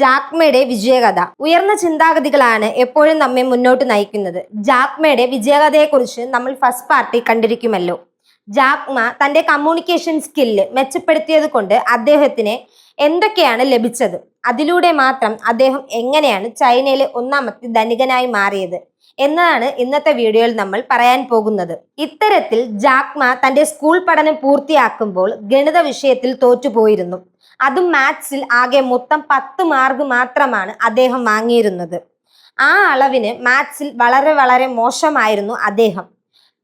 ജാക്മയുടെ വിജയകഥ. ഉയർന്ന ചിന്താഗതികളാണ് എപ്പോഴും നമ്മെ മുന്നോട്ട് നയിക്കുന്നത്. ജാക്മയുടെ വിജയകഥയെക്കുറിച്ച് നമ്മൾ ഫസ്റ്റ് പാർട്ടി കണ്ടിരിക്കുമല്ലോ. ജാക്മ തന്റെ കമ്മ്യൂണിക്കേഷൻ സ്കില്ല് മെച്ചപ്പെടുത്തിയത് കൊണ്ട് അദ്ദേഹത്തിന് എന്തൊക്കെയാണ് ലഭിച്ചത്, അതിലൂടെ മാത്രം അദ്ദേഹം എങ്ങനെയാണ് ചൈനയിലെ ഒന്നാമത്തെ ധനികനായി മാറിയത് എന്നതാണ് ഇന്നത്തെ വീഡിയോയിൽ നമ്മൾ പറയാൻ പോകുന്നത്. ഇത്തരത്തിൽ ജാക്മ തന്റെ സ്കൂൾ പഠനം പൂർത്തിയാക്കുമ്പോൾ ഗണിത വിഷയത്തിൽ തോറ്റുപോയിരുന്നു. അതും മാത്സിൽ ആകെ മൊത്തം 10 മാർക്ക് മാത്രമാണ് അദ്ദേഹം വാങ്ങിയിരുന്നത്. ആ അളവിന് മാത്സിൽ വളരെ മോശമായിരുന്നു അദ്ദേഹം.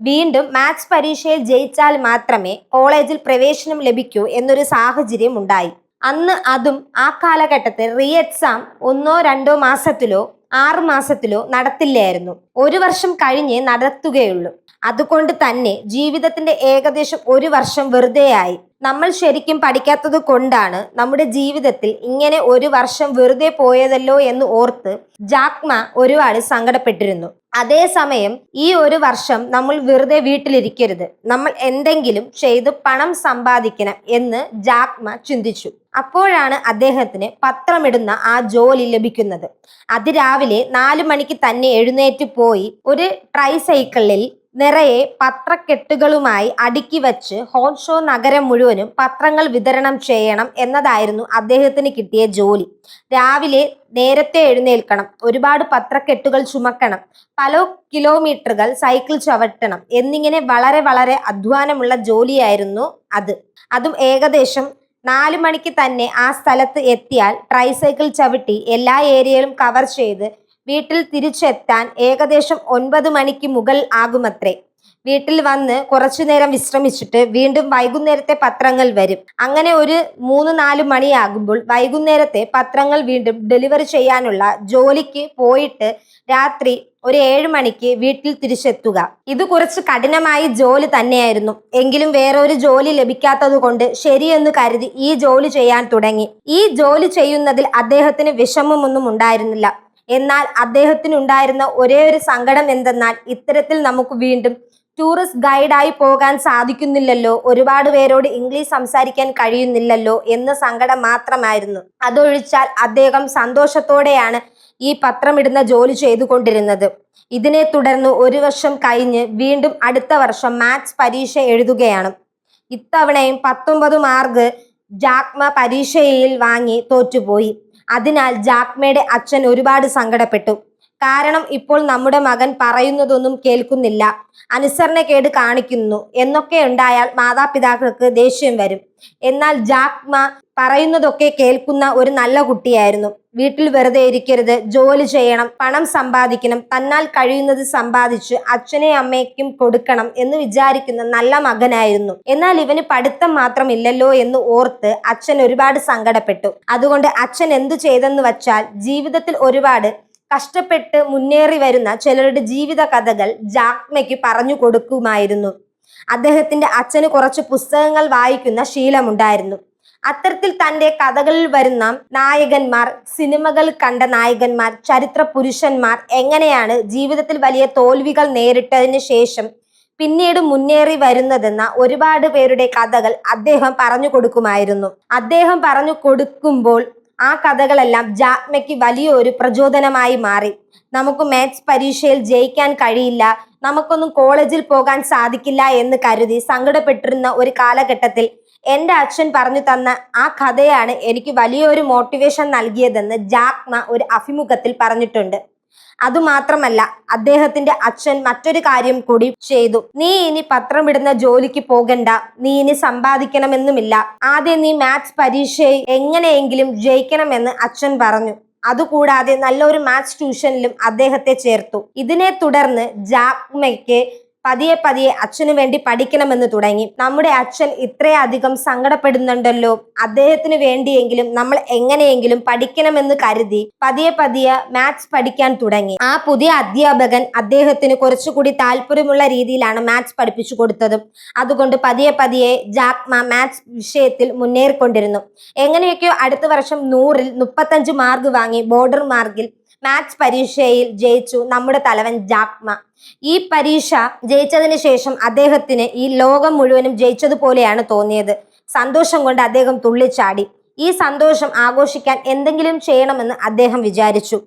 വീണ്ടും മാത്സ് പരീക്ഷയിൽ ജയിച്ചാൽ മാത്രമേ കോളേജിൽ പ്രവേശനം ലഭിക്കൂ എന്നൊരു സാഹചര്യം ഉണ്ടായി. അന്ന് അതും ആ കാലഘട്ടത്തിൽ റീ എക്സാം 1-2 മാസത്തിലോ 6 മാസത്തിലോ നടത്തില്ലായിരുന്നു. 1 വർഷം കഴിഞ്ഞേ നടത്തുകയുള്ളൂ. അതുകൊണ്ട് തന്നെ ജീവിതത്തിന്റെ ഏകദേശം 1 വർഷം വെറുതെയായി. നമ്മൾ ശരിക്കും പഠിക്കാത്തത് കൊണ്ടാണ് നമ്മുടെ ജീവിതത്തിൽ ഇങ്ങനെ 1 വർഷം വെറുതെ പോയതല്ലോ എന്ന് ഓർത്ത് ജാക്മ ഒരുപാട് സങ്കടപ്പെട്ടിരുന്നു. അതേസമയം ഈ 1 വർഷം നമ്മൾ വെറുതെ വീട്ടിലിരിക്കരുത്, നമ്മൾ എന്തെങ്കിലും ചെയ്ത് പണം സമ്പാദിക്കണം എന്ന് ജാക്മ ചിന്തിച്ചു. അപ്പോഴാണ് അദ്ദേഹത്തിന് പത്രമിടുന്ന ആ ജോലി ലഭിക്കുന്നത്. അതിരാവിലെ 4 മണിക്ക് തന്നെ എഴുന്നേറ്റ് പോയി ഒരു ട്രൈസൈക്കിളിൽ നിറയെ പത്രക്കെട്ടുകളുമായി അടുക്കി വച്ച് ഹോൺഷോ നഗരം മുഴുവനും പത്രങ്ങൾ വിതരണം ചെയ്യണം എന്നതായിരുന്നു അദ്ദേഹത്തിന് കിട്ടിയ ജോലി. രാവിലെ നേരത്തെ എഴുന്നേൽക്കണം, ഒരുപാട് പത്രക്കെട്ടുകൾ ചുമക്കണം, പല കിലോമീറ്ററുകൾ സൈക്കിൾ ചവിട്ടണം എന്നിങ്ങനെ വളരെ അധ്വാനമുള്ള ജോലിയായിരുന്നു അത്. അതും ഏകദേശം 4 മണിക്ക് തന്നെ ആ സ്ഥലത്ത് എത്തിയാൽ ട്രൈസൈക്കിൾ ചവിട്ടി എല്ലാ ഏരിയയിലും കവർ ചെയ്ത് വീട്ടിൽ തിരിച്ചെത്താൻ ഏകദേശം 9 മണിക്ക് മുകൾ ആകുമത്രേ. വീട്ടിൽ വന്ന് കുറച്ചു നേരം വിശ്രമിച്ചിട്ട് വീണ്ടും വൈകുന്നേരത്തെ പത്രങ്ങൾ വരും. അങ്ങനെ ഒരു 3-4 മണിയാകുമ്പോൾ വൈകുന്നേരത്തെ പത്രങ്ങൾ വീണ്ടും ഡെലിവറി ചെയ്യാനുള്ള ജോലിക്ക് പോയിട്ട് രാത്രി ഒരു 7 മണിക്ക് വീട്ടിൽ തിരിച്ചെത്തുക. ഇത് കുറച്ച് കഠിനമായ ജോലി തന്നെയായിരുന്നു. എങ്കിലും വേറെ ഒരു ജോലി ലഭിക്കാത്തത് കൊണ്ട് ശരിയെന്ന് കരുതി ഈ ജോലി ചെയ്യാൻ തുടങ്ങി. ഈ ജോലി ചെയ്യുന്നതിൽ അദ്ദേഹത്തിന് വിഷമമൊന്നും ഉണ്ടായിരുന്നില്ല. എന്നാൽ അദ്ദേഹത്തിനുണ്ടായിരുന്ന ഒരേ ഒരു സങ്കടം എന്തെന്നാൽ ഇത്തരത്തിൽ നമുക്ക് വീണ്ടും ടൂറിസ്റ്റ് ഗൈഡായി പോകാൻ സാധിക്കുന്നില്ലല്ലോ, ഒരുപാട് പേരോട് ഇംഗ്ലീഷ് സംസാരിക്കാൻ കഴിയുന്നില്ലല്ലോ എന്ന സങ്കടം മാത്രമായിരുന്നു. അതൊഴിച്ചാൽ അദ്ദേഹം സന്തോഷത്തോടെയാണ് ഈ പത്രമിടുന്ന ജോലി ചെയ്തുകൊണ്ടിരുന്നത്. ഇതിനെ തുടർന്ന് 1 വർഷം കഴിഞ്ഞ് വീണ്ടും അടുത്ത വർഷം മാത്സ് പരീക്ഷ എഴുതുകയാണ്. ഇത്തവണയും 19 മാർക്ക് ജാക്മ പരീക്ഷയിൽ വാങ്ങി തോറ്റുപോയി. അതിനാൽ ജാക്മയുടെ അച്ഛൻ ഒരുപാട് സങ്കടപ്പെട്ടു. കാരണം ഇപ്പോൾ നമ്മുടെ മകൻ പറയുന്നതൊന്നും കേൾക്കുന്നില്ല, അനുസരണക്കേട് കാണിക്കുന്നു എന്നൊക്കെ ഉണ്ടായാൽ മാതാപിതാക്കൾക്ക് ദേഷ്യം വരും. എന്നാൽ ജാക്മ പറയുന്നതൊക്കെ കേൾക്കുന്ന ഒരു നല്ല കുട്ടിയായിരുന്നു. വീട്ടിൽ വെറുതെ ഇരിക്കരുത്, ജോലി ചെയ്യണം, പണം സമ്പാദിക്കണം, തന്നാൽ കഴിയുന്നത് സമ്പാദിച്ച് അച്ഛനെയും അമ്മയ്ക്കും കൊടുക്കണം എന്ന് വിചാരിക്കുന്ന നല്ല മകനായിരുന്നു. എന്നാൽ ഇവന് പഠിത്തം മാത്രമില്ലല്ലോ എന്ന് ഓർത്ത് അച്ഛൻ ഒരുപാട് സങ്കടപ്പെട്ടു. അതുകൊണ്ട് അച്ഛൻ എന്തു ചെയ്തെന്ന് വച്ചാൽ ജീവിതത്തിൽ ഒരുപാട് കഷ്ടപ്പെട്ട് മുന്നേറി വരുന്ന ചിലരുടെ ജീവിത കഥകൾ ജാക്മയ്ക്ക് പറഞ്ഞു കൊടുക്കുമായിരുന്നു. അദ്ദേഹത്തിന്റെ അച്ഛന് കുറച്ച് പുസ്തകങ്ങൾ വായിക്കുന്ന ശീലമുണ്ടായിരുന്നു. അത്തരത്തിൽ തന്റെ കഥകളിൽ വരുന്ന നായകന്മാർ, സിനിമകൾ കണ്ട നായകന്മാർ, ചരിത്ര പുരുഷന്മാർ എങ്ങനെയാണ് ജീവിതത്തിൽ വലിയ തോൽവികൾ നേരിട്ടതിന് ശേഷം പിന്നീട് മുന്നേറി വരുന്നതെന്ന ഒരുപാട് പേരുടെ കഥകൾ അദ്ദേഹം പറഞ്ഞു കൊടുക്കുമായിരുന്നു. അദ്ദേഹം പറഞ്ഞു കൊടുക്കുമ്പോൾ ആ കഥകളെല്ലാം ജാക്മയ്ക്ക് വലിയൊരു പ്രചോദനമായി മാറി. നമുക്ക് മാത്സ് പരീക്ഷയിൽ ജയിക്കാൻ കഴിയില്ല, നമുക്കൊന്നും കോളേജിൽ പോകാൻ സാധിക്കില്ല എന്ന് കരുതി സങ്കടപ്പെട്ടിരുന്ന ഒരു കാലഘട്ടത്തിൽ എൻ്റെ അച്ഛൻ പറഞ്ഞു തന്ന ആ കഥയാണ് എനിക്ക് വലിയൊരു മോട്ടിവേഷൻ നൽകിയതെന്ന് ജാക്മ ഒരു അഭിമുഖത്തിൽ പറഞ്ഞിട്ടുണ്ട്. അതുമാത്രമല്ല, അദ്ദേഹത്തിന്റെ അച്ഛൻ മറ്റൊരു കാര്യം കൂടി ചെയ്തു. നീ ഇനി പത്രമിടുന്ന ജോലിക്ക് പോകണ്ട, നീ ഇനി സമ്പാദിക്കണമെന്നുമില്ല, ആദ്യം നീ മാത്സ് പരീക്ഷയിൽ എങ്ങനെയെങ്കിലും ജയിക്കണമെന്ന് അച്ഛൻ പറഞ്ഞു. അതുകൂടാതെ നല്ലൊരു മാത്സ് ട്യൂഷനിലും അദ്ദേഹത്തെ ചേർത്തു. ഇതിനെ തുടർന്ന് ജാക്മയ്ക്ക് പതിയെ അച്ഛനു വേണ്ടി പഠിക്കണമെന്ന് തുടങ്ങി. നമ്മുടെ അച്ഛൻ ഇത്രയധികം സങ്കടപ്പെടുന്നുണ്ടല്ലോ, അദ്ദേഹത്തിന് വേണ്ടിയെങ്കിലും നമ്മൾ എങ്ങനെയെങ്കിലും പഠിക്കണമെന്ന് കരുതി പതിയെ മാത്സ് പഠിക്കാൻ തുടങ്ങി. ആ പുതിയ അധ്യാപകൻ അദ്ദേഹത്തിന് കുറച്ചുകൂടി താല്പര്യമുള്ള രീതിയിലാണ് മാത്സ് പഠിപ്പിച്ചു കൊടുത്തത്. അതുകൊണ്ട് പതിയെ ജാക്മ മാത്സ് വിഷയത്തിൽ മുന്നേറിക്കൊണ്ടിരുന്നു. എങ്ങനെയൊക്കെയോ അടുത്ത വർഷം 100-ൽ 35 മാർക്ക് വാങ്ങി ബോർഡർ മാർക്കിൽ മാത്സ് പരീക്ഷയിൽ ജയിച്ചു നമ്മുടെ തലവൻ ജാക്മ. ഈ പരീക്ഷ ജയിച്ചതിന് ശേഷം അദ്ദേഹത്തിന് ഈ ലോകം മുഴുവനും ജയിച്ചതുപോലെയാണ് തോന്നിയത്. സന്തോഷം കൊണ്ട് അദ്ദേഹം തുള്ളിച്ചാടി. ഈ സന്തോഷം ആഘോഷിക്കാൻ എന്തെങ്കിലും ചെയ്യണമെന്ന് അദ്ദേഹം വിചാരിച്ചു.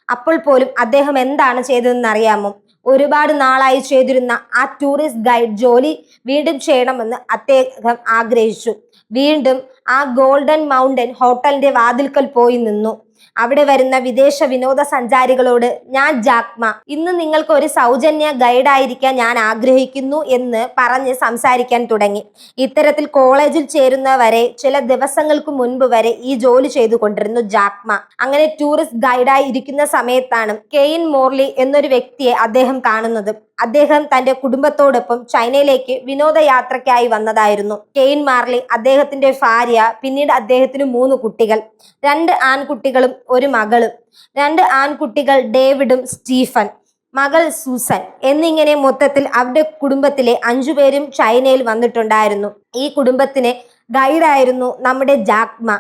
അപ്പോൾ പോലും അദ്ദേഹം എന്താണ് ചെയ്തതെന്ന് അറിയാമോ? ഒരുപാട് നാളായി ചെയ്തിരുന്ന ആ ടൂറിസ്റ്റ് ഗൈഡ് ജോലി വീണ്ടും ചെയ്യണമെന്ന് അദ്ദേഹം ആഗ്രഹിച്ചു. വീണ്ടും ആ ഗോൾഡൻ മൗണ്ടൻ ഹോട്ടലിന്റെ വാതിൽക്കൽ പോയി നിന്നു. അവിടെ വരുന്ന വിദേശ വിനോദസഞ്ചാരികളോട്, ഞാൻ ജാക്മ, ഇന്ന് നിങ്ങൾക്ക് ഒരു സൗജന്യ ഗൈഡായിരിക്കാൻ ഞാൻ ആഗ്രഹിക്കുന്നു എന്ന് പറഞ്ഞ് സംസാരിക്കാൻ തുടങ്ങി. ഇത്തരത്തിൽ കോളേജിൽ ചേരുന്നവരെ ചില ദിവസങ്ങൾക്ക് മുൻപ് വരെ ഈ ജോലി ചെയ്തുകൊണ്ടിരുന്നു ജാക്മ. അങ്ങനെ ടൂറിസ്റ്റ് ഗൈഡായി ഇരിക്കുന്ന സമയത്താണ് കെയിൻ മോർലി എന്നൊരു വ്യക്തിയെ അദ്ദേഹം കാണുന്നത്. അദ്ദേഹം തന്റെ കുടുംബത്തോടൊപ്പം ചൈനയിലേക്ക് വിനോദയാത്രയ്ക്കായി വന്നതായിരുന്നു. കെയിൻ മാർലി, അദ്ദേഹത്തിന്റെ ഭാര്യ, പിന്നീട് അദ്ദേഹത്തിന് 3 കുട്ടികൾ, 2 ആൺകുട്ടികളും ഒരു മകളും. 2 ആൺകുട്ടികൾ ഡേവിഡും സ്റ്റീഫൻ, മകൾ സൂസൻ എന്നിങ്ങനെ മൊത്തത്തിൽ അവരുടെ കുടുംബത്തിലെ 5 പേരും ചൈനയിൽ വന്നിട്ടുണ്ടായിരുന്നു. ഈ കുടുംബത്തിന് ഗൈഡായിരുന്നു നമ്മുടെ ജാക്മ.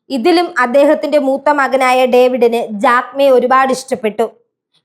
ഇതിലും അദ്ദേഹത്തിന്റെ മൂത്ത മകനായ ഡേവിഡിന് ജാക്മയെ ഒരുപാട് ഇഷ്ടപ്പെട്ടു.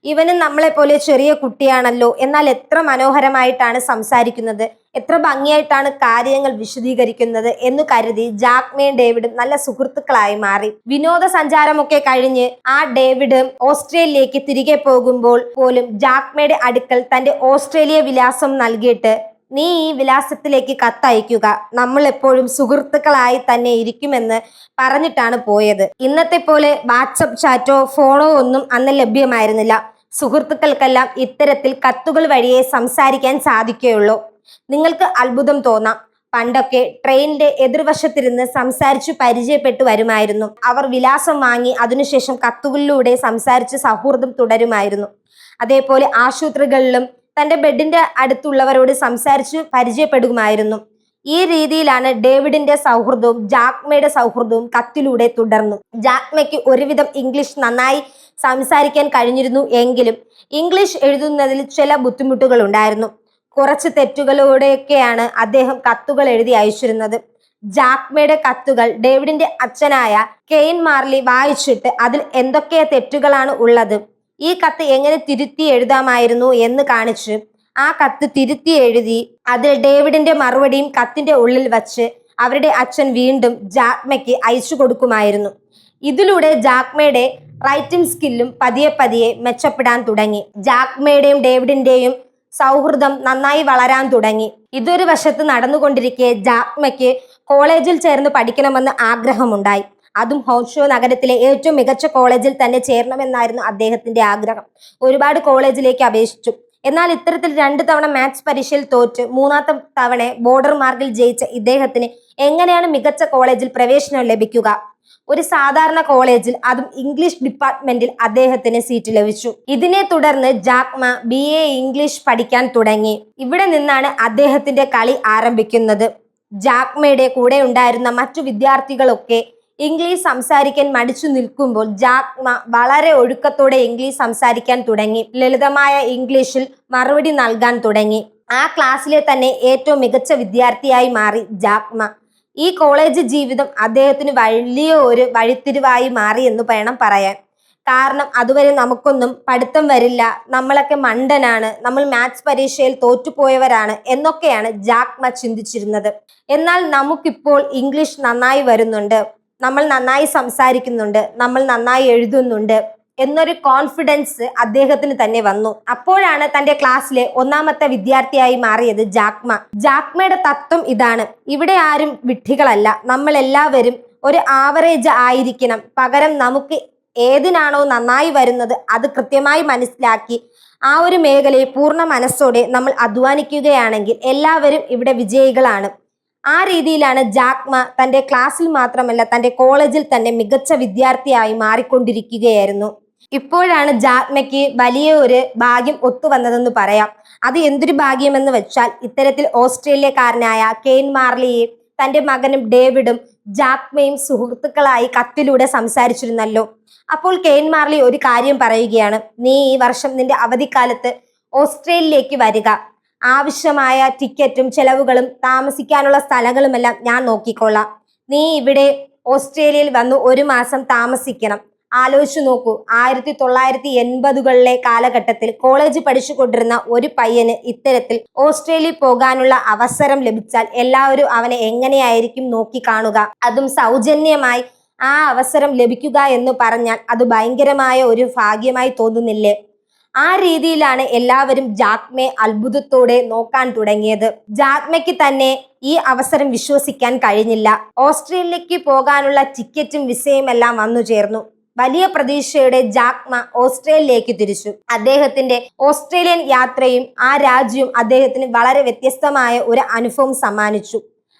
ഇവനും നമ്മളെ പോലെ ചെറിയ കുട്ടിയാണല്ലോ, എന്നാൽ എത്ര മനോഹരമായിട്ടാണ് സംസാരിക്കുന്നത്, എത്ര ഭംഗിയായിട്ടാണ് കാര്യങ്ങൾ വിശദീകരിക്കുന്നത് എന്ന് കരുതി ജാക്മയും ഡേവിഡും നല്ല സുഹൃത്തുക്കളായി മാറി. വിനോദസഞ്ചാരമൊക്കെ കഴിഞ്ഞ് ആ ഡേവിഡ് ഓസ്ട്രേലിയയിലേക്ക് തിരികെ പോകുമ്പോൾ പോലും ജാക്മയുടെ അടുക്കൽ തന്റെ ഓസ്ട്രേലിയ വിലാസം നൽകിയിട്ട്, നീ ഈ വിലാസത്തിലേക്ക് കത്തയക്കുക, നമ്മൾ എപ്പോഴും സുഹൃത്തുക്കളായി തന്നെ ഇരിക്കുമെന്ന് പറഞ്ഞിട്ടാണ് പോയത്. ഇന്നത്തെ പോലെ വാട്സപ്പ് ചാറ്റോ ഫോണോ ഒന്നും അന്ന് ലഭ്യമായിരുന്നില്ല. സുഹൃത്തുക്കൾക്കെല്ലാം ഇത്തരത്തിൽ കത്തുകൾ വഴിയേ സംസാരിക്കാൻ സാധിക്കുകയുള്ളൂ. നിങ്ങൾക്ക് അത്ഭുതം തോന്നാം, പണ്ടൊക്കെ ട്രെയിനിന്റെ എതിർവശത്തിരുന്ന് സംസാരിച്ചു പരിചയപ്പെട്ടു വരുമായിരുന്നു. അവർ വിലാസം വാങ്ങി അതിനുശേഷം കത്തുകളിലൂടെ സംസാരിച്ച് സൗഹൃദം തുടരുമായിരുന്നു. അതേപോലെ ആശുപത്രികളിലും തന്റെ ബെഡിന്റെ അടുത്തുള്ളവരോട് സംസാരിച്ചു പരിചയപ്പെടുമായിരുന്നു. ഈ രീതിയിലാണ് ഡേവിഡിന്റെ സൗഹൃദവും ജാക്മയുടെ സൗഹൃദവും കത്തിലൂടെ തുടർന്നു. ജാക്മയ്ക്ക് ഒരുവിധം ഇംഗ്ലീഷ് നന്നായി സംസാരിക്കാൻ കഴിഞ്ഞിരുന്നു എങ്കിലും ഇംഗ്ലീഷ് എഴുതുന്നതിൽ ചില ബുദ്ധിമുട്ടുകൾ ഉണ്ടായിരുന്നു. കുറച്ച് തെറ്റുകളോടെയൊക്കെയാണ് അദ്ദേഹം കത്തുകൾ എഴുതി അയച്ചിരുന്നത്. ജാക്മയുടെ കത്തുകൾ ഡേവിഡിന്റെ അച്ഛനായ കെയിൻ മാർലി വായിച്ചിട്ട് അതിൽ എന്തൊക്കെ തെറ്റുകളാണ് ഉള്ളത്, ഈ കത്ത് എങ്ങനെ തിരുത്തി എഴുതാമായിരുന്നു എന്ന് കാണിച്ച് ആ കത്ത് തിരുത്തി എഴുതി അതിൽ ഡേവിഡിന്റെ മറുപടിയും കത്തിന്റെ ഉള്ളിൽ വച്ച് അവരുടെ അച്ഛൻ വീണ്ടും ജാക്മയ്ക്ക് അയച്ചു കൊടുക്കുമായിരുന്നു. ഇതിലൂടെ ജാക്മയുടെ റൈറ്റിംഗ് സ്കില്ലും പതിയെ പതിയെ മെച്ചപ്പെടാൻ തുടങ്ങി. ജാക്മയുടെയും ഡേവിഡിന്റെയും സൗഹൃദം നന്നായി വളരാൻ തുടങ്ങി. ഇതൊരു വശത്ത് നടന്നുകൊണ്ടിരിക്കെ ജാക്മയ്ക്ക് കോളേജിൽ ചേർന്ന് പഠിക്കണമെന്ന് ആഗ്രഹമുണ്ടായി. അതും ഹോൻഷോ നഗരത്തിലെ ഏറ്റവും മികച്ച കോളേജിൽ തന്നെ ചേരണമെന്നായിരുന്നു അദ്ദേഹത്തിന്റെ ആഗ്രഹം. ഒരുപാട് കോളേജിലേക്ക് അപേക്ഷിച്ചു. എന്നാൽ ഇത്തരത്തിൽ 2 തവണ മാത്സ് പരീക്ഷയിൽ തോറ്റ് 3-ാമത്തെ തവണ ബോർഡർ മാർക്കിൽ ജയിച്ച ഇദ്ദേഹത്തിന് എങ്ങനെയാണ് മികച്ച കോളേജിൽ പ്രവേശനം ലഭിക്കുക? ഒരു സാധാരണ കോളേജിൽ, അതും ഇംഗ്ലീഷ് ഡിപ്പാർട്ട്മെന്റിൽ അദ്ദേഹത്തിന് സീറ്റ് ലഭിച്ചു. ഇതിനെ തുടർന്ന് ജാക്മ BA ഇംഗ്ലീഷ് പഠിക്കാൻ തുടങ്ങി. ഇവിടെ നിന്നാണ് അദ്ദേഹത്തിന്റെ കളി ആരംഭിക്കുന്നത്. ജാക്മയുടെ കൂടെ ഉണ്ടായിരുന്ന മറ്റു വിദ്യാർത്ഥികളൊക്കെ ഇംഗ്ലീഷ് സംസാരിക്കാൻ മടിച്ചു നിൽക്കുമ്പോൾ ജാക്മ വളരെ ഒഴുക്കത്തോടെ ഇംഗ്ലീഷ് സംസാരിക്കാൻ തുടങ്ങി. ലളിതമായ ഇംഗ്ലീഷിൽ മറുപടി നൽകാൻ തുടങ്ങി. ആ ക്ലാസ്സിലെ തന്നെ ഏറ്റവും മികച്ച വിദ്യാർത്ഥിയായി മാറി ജാക്മ. ഈ കോളേജ് ജീവിതം അദ്ദേഹത്തിന് വലിയ ഒരു വഴിത്തിരിവായി മാറി എന്ന് വേണം പറയാൻ. കാരണം അതുവരെ നമുക്കൊന്നും പഠിത്തം വരില്ല, നമ്മളൊക്കെ മണ്ടനാണ്, നമ്മൾ മാത്സ് പരീക്ഷയിൽ തോറ്റുപോയവരാണ് എന്നൊക്കെയാണ് ജാക്മ ചിന്തിച്ചിരുന്നത്. എന്നാൽ നമുക്കിപ്പോൾ ഇംഗ്ലീഷ് നന്നായി വരുന്നുണ്ട്, നമ്മൾ നന്നായി സംസാരിക്കുന്നുണ്ട്, നമ്മൾ നന്നായി എഴുതുന്നുണ്ട് എന്നൊരു കോൺഫിഡൻസ് അദ്ദേഹത്തിന് തന്നെ വന്നു. അപ്പോഴാണ് തന്റെ ക്ലാസ്സിലെ 1-ാമത്തെ വിദ്യാർത്ഥിയായി മാറിയത് ജാക്മ. ജാക്മയുടെ തത്വം ഇതാണ്: ഇവിടെ ആരും വിഡ്ഢികളല്ല, നമ്മൾ എല്ലാവരും ഒരു ആവറേജ് ആയിരിക്കണം. പകരം നമുക്ക് ഏതിനാണോ നന്നായി വരുന്നത് അത് കൃത്യമായി മനസ്സിലാക്കി ആ ഒരു മേഖലയെ പൂർണ്ണ മനസ്സോടെ നമ്മൾ അധ്വാനിക്കുകയാണെങ്കിൽ എല്ലാവരും ഇവിടെ വിജയികളാണ്. ആ രീതിയിലാണ് ജാക്മ തന്റെ ക്ലാസ്സിൽ മാത്രമല്ല തന്റെ കോളേജിൽ തന്നെ മികച്ച വിദ്യാർത്ഥിയായി മാറിക്കൊണ്ടിരിക്കുകയായിരുന്നു. ഇപ്പോഴാണ് ജാക്മയ്ക്ക് വലിയ ഒരു ഭാഗ്യം ഒത്തുവന്നതെന്ന് പറയാം. അത് എന്തൊരു ഭാഗ്യമെന്ന് വെച്ചാൽ, ഇത്തരത്തിൽ ഓസ്ട്രേലിയക്കാരനായ കെയിൻ മാർലിയെ തന്റെ മകനും ഡേവിഡും ജാക്മയും സുഹൃത്തുക്കളായി കത്തിലൂടെ സംസാരിച്ചിരുന്നല്ലോ. അപ്പോൾ കെയിൻ മാർലി ഒരു കാര്യം പറയുകയാണ്: നീ ഈ വർഷം നിന്റെ അവധിക്കാലത്ത് ഓസ്ട്രേലിയയിലേക്ക് വരിക, ആവശ്യമായ ടിക്കറ്റും ചെലവുകളും താമസിക്കാനുള്ള സ്ഥലങ്ങളുമെല്ലാം ഞാൻ നോക്കിക്കൊള്ളാം. നീ ഇവിടെ ഓസ്ട്രേലിയയിൽ വന്ന് 1 മാസം താമസിക്കണം. ആലോചിച്ചു നോക്കൂ, 1980കളിലെ കാലഘട്ടത്തിൽ കോളേജ് പഠിച്ചുകൊണ്ടിരുന്ന ഒരു പയ്യന് ഇത്തരത്തിൽ ഓസ്ട്രേലിയ പോകാനുള്ള അവസരം ലഭിച്ചാൽ എല്ലാവരും അവനെ എങ്ങനെയായിരിക്കും നോക്കി കാണുക? അതും സൗജന്യമായി ആ അവസരം ലഭിക്കുക എന്ന് പറഞ്ഞാൽ അത് ഭയങ്കരമായ ഒരു ഭാഗ്യമായി തോന്നുന്നില്ലേ? ആ രീതിയിലാണ് എല്ലാവരും ജാക്മയെ അത്ഭുതത്തോടെ നോക്കാൻ തുടങ്ങിയത്. ജാക്മയ്ക്ക് തന്നെ ഈ അവസരം വിശ്വസിക്കാൻ കഴിഞ്ഞില്ല. ഓസ്ട്രേലിയക്ക് പോകാനുള്ള ടിക്കറ്റും വിസയും എല്ലാം വന്നു ചേർന്നു. വലിയ പ്രതീക്ഷയുടെ ജാക്മ ഓസ്ട്രേലിയയിലേക്ക് തിരിച്ചു. അദ്ദേഹത്തിന്റെ ഓസ്ട്രേലിയൻ യാത്രയും ആ രാജ്യവും അദ്ദേഹത്തിന് വളരെ വ്യത്യസ്തമായ ഒരു അനുഭവം സമ്മാനിച്ചു.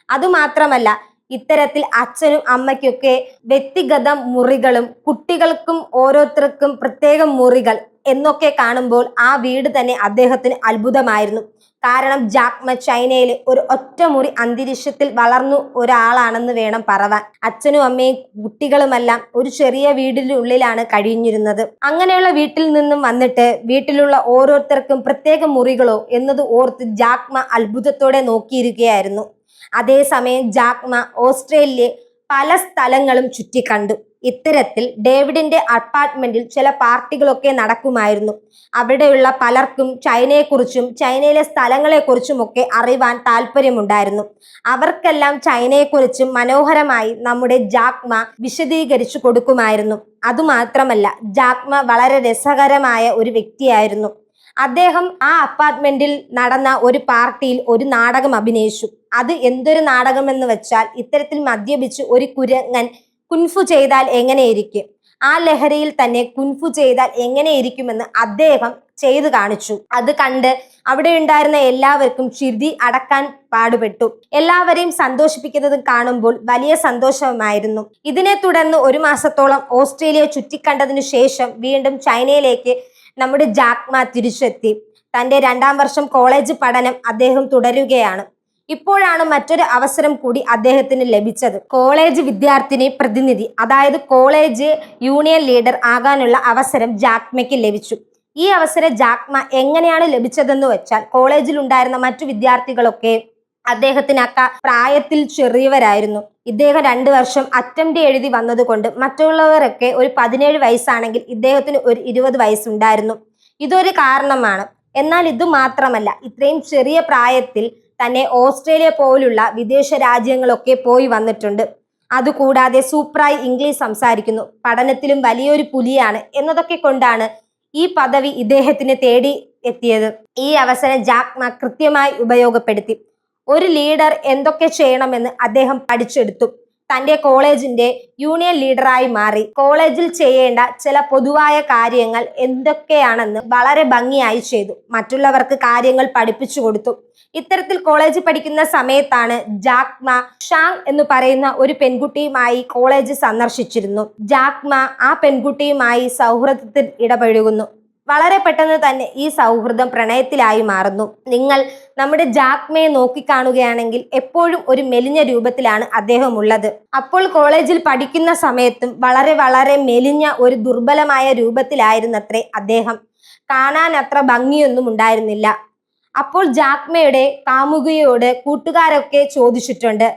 അതുമാത്രമല്ല, ഇത്തരത്തിൽ അച്ഛനും അമ്മയ്ക്കൊക്കെ വ്യക്തിഗത മുറികളും കുട്ടികൾക്കും ഓരോരുത്തർക്കും പ്രത്യേക മുറികൾ എന്നൊക്കെ കാണുമ്പോൾ ആ വീട് തന്നെ അദ്ദേഹത്തിന് അത്ഭുതമായിരുന്നു. കാരണം ജാക്മ ചൈനയിലെ ഒരു ഒറ്റമുറി അന്തരീക്ഷത്തിൽ വളർന്നു ഒരാളാണെന്ന് വേണം പറവാൻ. അച്ഛനും അമ്മയും കുട്ടികളുമെല്ലാം ഒരു ചെറിയ വീടിനുള്ളിലാണ് കഴിഞ്ഞിരുന്നത്. അങ്ങനെയുള്ള വീട്ടിൽ നിന്നും വന്നിട്ട് വീട്ടിലുള്ള ഓരോരുത്തർക്കും പ്രത്യേക മുറികളോ എന്നത് ഓർത്ത് ജാക്മ അത്ഭുതത്തോടെ നോക്കിയിരിക്കുകയായിരുന്നു. അതേസമയം ജാക്മ ഓസ്ട്രേലിയയിലെ പല സ്ഥലങ്ങളും ചുറ്റിക്കണ്ടു. ഇത്തരത്തിൽ ഡേവിഡിന്റെ അപ്പാർട്ട്മെന്റിൽ ചില പാർട്ടികളൊക്കെ നടക്കുമായിരുന്നു. അവിടെയുള്ള പലർക്കും ചൈനയെക്കുറിച്ചും ചൈനയിലെ സ്ഥലങ്ങളെക്കുറിച്ചുമൊക്കെ അറിവാൻ താല്പര്യമുണ്ടായിരുന്നു. അവർക്കെല്ലാം ചൈനയെക്കുറിച്ചും മനോഹരമായി നമ്മുടെ ജാക്മ വിശദീകരിച്ചു കൊടുക്കുമായിരുന്നു. അതുമാത്രമല്ല, ജാക്മ വളരെ രസകരമായ ഒരു വ്യക്തിയായിരുന്നു. അദ്ദേഹം ആ അപ്പാർട്ട്മെന്റിൽ നടന്ന ഒരു പാർട്ടിയിൽ ഒരു നാടകം അഭിനയിച്ചു. അത് എന്തൊരു നാടകം എന്ന് വെച്ചാൽ, ഇത്തരത്തിൽ മദ്യപിച്ച് ഒരു കുരങ്ങൻ കുൻഫു ചെയ്താൽ എങ്ങനെയിരിക്കും, ആ ലഹരിയിൽ തന്നെ കുൻഫു ചെയ്താൽ എങ്ങനെയിരിക്കുമെന്ന് അദ്ദേഹം ചെയ്തു കാണിച്ചു. അത് കണ്ട് അവിടെ ഉണ്ടായിരുന്ന എല്ലാവർക്കും ചിരി അടക്കാൻ പാടുപെട്ടു. എല്ലാവരെയും സന്തോഷിപ്പിക്കുന്നത് കാണുമ്പോൾ വലിയ സന്തോഷമായിരുന്നു. ഇതിനെ തുടർന്ന് 1 മാസത്തോളം ഓസ്ട്രേലിയ ചുറ്റിക്കണ്ടതിനു ശേഷം വീണ്ടും ചൈനയിലേക്ക് നമ്മുടെ ജാക്മ തിരിച്ചെത്തി. തന്റെ 2ാം വർഷം കോളേജ് പഠനം അദ്ദേഹം തുടരുകയാണ്. ഇപ്പോഴാണ് മറ്റൊരു അവസരം കൂടി അദ്ദേഹത്തിന് ലഭിച്ചത്. കോളേജ് വിദ്യാർത്ഥിനി പ്രതിനിധി, അതായത് കോളേജ് യൂണിയൻ ലീഡർ ആകാനുള്ള അവസരം ജാക്മയ്ക്ക് ലഭിച്ചു. ഈ അവസരം ജാക്മ എങ്ങനെയാണ് ലഭിച്ചതെന്ന് വെച്ചാൽ, കോളേജിൽ ഉണ്ടായിരുന്ന മറ്റു വിദ്യാർത്ഥികളൊക്കെ അദ്ദേഹത്തിനൊക്കെ പ്രായത്തിൽ ചെറിയവരായിരുന്നു. ഇദ്ദേഹം 2 വർഷം അറ്റംപ്റ്റ് എഴുതി വന്നതുകൊണ്ട് മറ്റുള്ളവരൊക്കെ ഒരു 17 വയസ്സാണെങ്കിൽ ഇദ്ദേഹത്തിന് ഒരു 20 വയസ്സുണ്ടായിരുന്നു. ഇതൊരു കാരണമാണ്. എന്നാൽ ഇത് മാത്രമല്ല, ഇത്രയും ചെറിയ പ്രായത്തിൽ തന്നെ ഓസ്ട്രേലിയ പോലുള്ള വിദേശ രാജ്യങ്ങളൊക്കെ പോയി വന്നിട്ടുണ്ട്. അതുകൂടാതെ സൂപ്പറായി ഇംഗ്ലീഷ് സംസാരിക്കുന്നു, പഠനത്തിലും വലിയൊരു പുലിയാണ് എന്നതൊക്കെ കൊണ്ടാണ് ഈ പദവി ഇദ്ദേഹത്തിന് തേടി എത്തിയത്. ഈ അവസരം ജാക്മ കൃത്യമായി ഉപയോഗപ്പെടുത്തി. ഒരു ലീഡർ എന്തൊക്കെ ചെയ്യണമെന്ന് അദ്ദേഹം പഠിച്ചെടുത്തു. തന്റെ കോളേജിന്റെ യൂണിയൻ ലീഡറായി മാറി. കോളേജിൽ ചെയ്യേണ്ട ചില പൊതുവായ കാര്യങ്ങൾ എന്തൊക്കെയാണെന്ന് വളരെ ഭംഗിയായി ചെയ്തു. മറ്റുള്ളവർക്ക് കാര്യങ്ങൾ പഠിപ്പിച്ചു കൊടുത്തു. ഇത്തരത്തിൽ കോളേജ് പഠിക്കുന്ന സമയത്താണ് ജാക്മ ഷാങ് എന്ന് പറയുന്ന ഒരു പെൺകുട്ടിയുമായി കോളേജ് സന്ദർശിച്ചിരുന്നു. ജാക്മ ആ പെൺകുട്ടിയുമായി സൗഹൃദത്തിൽ ഇടപഴകുന്നു. വളരെ പെട്ടെന്ന് തന്നെ ഈ സൗഹൃദം പ്രണയത്തിലായി മാറുന്നു. നിങ്ങൾ നമ്മുടെ ജാക്മയെ നോക്കിക്കാണുകയാണെങ്കിൽ എപ്പോഴും ഒരു മെലിഞ്ഞ രൂപത്തിലാണ് അദ്ദേഹം ഉള്ളത്. അപ്പോൾ കോളേജിൽ പഠിക്കുന്ന സമയത്തും വളരെ വളരെ മെലിഞ്ഞ ഒരു ദുർബലമായ രൂപത്തിലായിരുന്നത്രേ അദ്ദേഹം. കാണാൻ അത്ര ഭംഗിയൊന്നും ഉണ്ടായിരുന്നില്ല. അപ്പോൾ ജാക്മയുടെ കാമുകിയോട് കൂട്ടുകാരൊക്കെ ചോദിച്ചിട്ടുണ്ട്,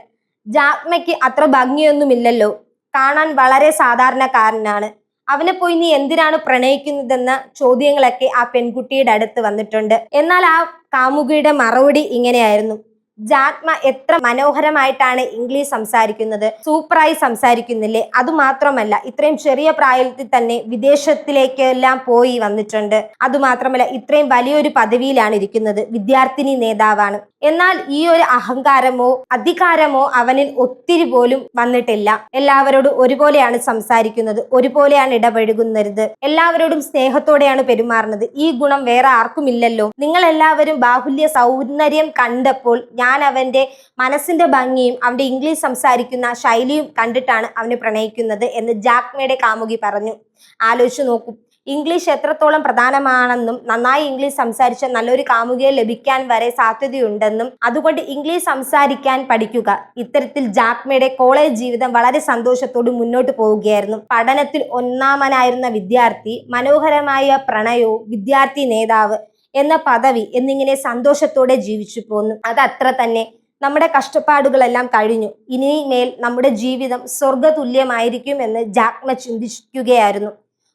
ജാക്മയ്ക്ക് അത്ര ഭംഗിയൊന്നുമില്ലല്ലോ, കാണാൻ വളരെ സാധാരണക്കാരനാണ്, അവനെ പോയി നീ എന്തിനാണ് പ്രണയിക്കുന്നതെന്ന ചോദ്യങ്ങളൊക്കെ ആ പെൺകുട്ടിയുടെ അടുത്ത് വന്നിട്ടുണ്ട്. എന്നാൽ ആ കാമുകിയുടെ മറുപടി ഇങ്ങനെയായിരുന്നു, ജാക്മ എത്ര മനോഹരമായിട്ടാണ് ഇംഗ്ലീഷ് സംസാരിക്കുന്നത്, സൂപ്പറായി സംസാരിക്കുന്നില്ലേ, അതുമാത്രമല്ല ഇത്രയും ചെറിയ പ്രായത്തിൽ തന്നെ വിദേശത്തിലേക്കെല്ലാം പോയി വന്നിട്ടുണ്ട്, അതുമാത്രമല്ല ഇത്രയും വലിയൊരു പദവിയിലാണ് ഇരിക്കുന്നത്, വിദ്യാർത്ഥിനി നേതാവാണ്. എന്നാൽ ഈ ഒരു അഹങ്കാരമോ അധികാരമോ അവനിൽ ഒത്തിരി പോലും വന്നിട്ടില്ല. എല്ലാവരോടും ഒരുപോലെയാണ് സംസാരിക്കുന്നത്, ഒരുപോലെയാണ് ഇടപഴകുന്നത്, എല്ലാവരോടും സ്നേഹത്തോടെയാണ് പെരുമാറുന്നത്. ഈ ഗുണം വേറെ ആർക്കുമില്ലല്ലോ. നിങ്ങൾ എല്ലാവരും ബാഹുല്യ സൗന്ദര്യം കണ്ടപ്പോൾ ഞാൻ അവന്റെ മനസ്സിന്റെ ഭംഗിയും അവന്റെ ഇംഗ്ലീഷ് സംസാരിക്കുന്ന ശൈലിയും കണ്ടിട്ടാണ് അവനെ പ്രണയിക്കുന്നത് എന്ന് ജാക്മയുടെ കാമുകി പറഞ്ഞു. ആലോചിച്ചു നോക്കൂ, ഇംഗ്ലീഷ് എത്രത്തോളം പ്രധാനമാണെന്നും നന്നായി ഇംഗ്ലീഷ് സംസാരിച്ച നല്ലൊരു കാമുകിയെ ലഭിക്കാൻ വരെ സാധ്യതയുണ്ടെന്നും അതുകൊണ്ട് ഇംഗ്ലീഷ് സംസാരിക്കാൻ പഠിക്കുക. ഇത്തരത്തിൽ ജാക്മയുടെ കോളേജ് ജീവിതം വളരെ സന്തോഷത്തോടെ മുന്നോട്ട് പോവുകയായിരുന്നു. പഠനത്തിൽ ഒന്നാമനായിരുന്ന വിദ്യാർത്ഥി, മനോഹരമായ പ്രണയവും, വിദ്യാർത്ഥി നേതാവ് എന്ന പദവി എന്നിങ്ങനെ സന്തോഷത്തോടെ ജീവിച്ചു പോന്നു. അതത്ര തന്നെ നമ്മുടെ കഷ്ടപ്പാടുകളെല്ലാം കഴിഞ്ഞു, ഇനിമേൽ നമ്മുടെ ജീവിതം സ്വർഗതുല്യമായിരിക്കും എന്ന് ജാക്മ ചിന്തിക്കുകയായിരുന്നു.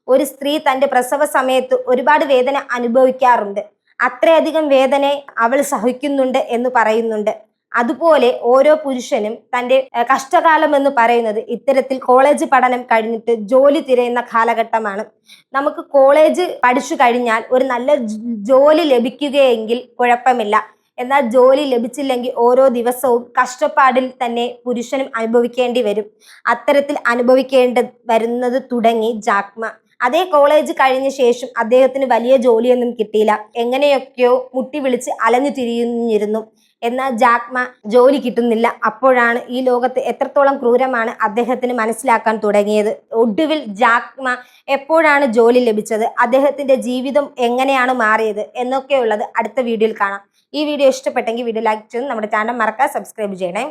ഒരു സ്ത്രീ തന്റെ പ്രസവ സമയത്ത് ഒരുപാട് വേദന അനുഭവിക്കാറുണ്ട്. അത്രയധികം വേദന അവൾ സഹിക്കുന്നുണ്ട് എന്ന് പറയുന്നുണ്ട്. അതുപോലെ ഓരോ പുരുഷനും തന്റെ കഷ്ടകാലം എന്ന് പറയുന്നത് ഇത്തരത്തിൽ കോളേജ് പഠനം കഴിഞ്ഞിട്ട് ജോലി തിരയുന്ന കാലഘട്ടമാണ്. നമുക്ക് കോളേജ് പഠിച്ചു കഴിഞ്ഞാൽ ഒരു നല്ല ജോലി ലഭിക്കുകയെങ്കിൽ കുഴപ്പമില്ല. എന്നാൽ ജോലി ലഭിച്ചില്ലെങ്കിൽ ഓരോ ദിവസവും കഷ്ടപ്പാടിൽ തന്നെ പുരുഷനും അനുഭവിക്കേണ്ടി വരും. അത്തരത്തിൽ അനുഭവിക്കേണ്ടി വരുന്നത് തുടങ്ങി ജാക്മ. അതേ കോളേജ് കഴിഞ്ഞ ശേഷം അദ്ദേഹത്തിന് വലിയ ജോലിയൊന്നും കിട്ടിയില്ല. എങ്ങനെയൊക്കെയോ മുട്ടി വിളിച്ച് അലഞ്ഞു തിരിഞ്ഞിരുന്നു. എന്നാൽ ജാക്മ ജോലി കിട്ടുന്നില്ല. അപ്പോഴാണ് ഈ ലോകത്ത് എത്രത്തോളം ക്രൂരമാണ് അദ്ദേഹത്തിന് മനസ്സിലാക്കാൻ തുടങ്ങിയത്. ഒടുവിൽ ജാക്മ എപ്പോഴാണ് ജോലി ലഭിച്ചത്, അദ്ദേഹത്തിന്റെ ജീവിതം എങ്ങനെയാണ് മാറിയത് എന്നൊക്കെയുള്ളത് അടുത്ത വീഡിയോയിൽ കാണാം. ഈ വീഡിയോ ഇഷ്ടപ്പെട്ടെങ്കിൽ വീഡിയോ ലൈക്ക് ചെയ്ത് നമ്മുടെ ചാനൽ മറക്കാതെ സബ്സ്ക്രൈബ് ചെയ്യണേ.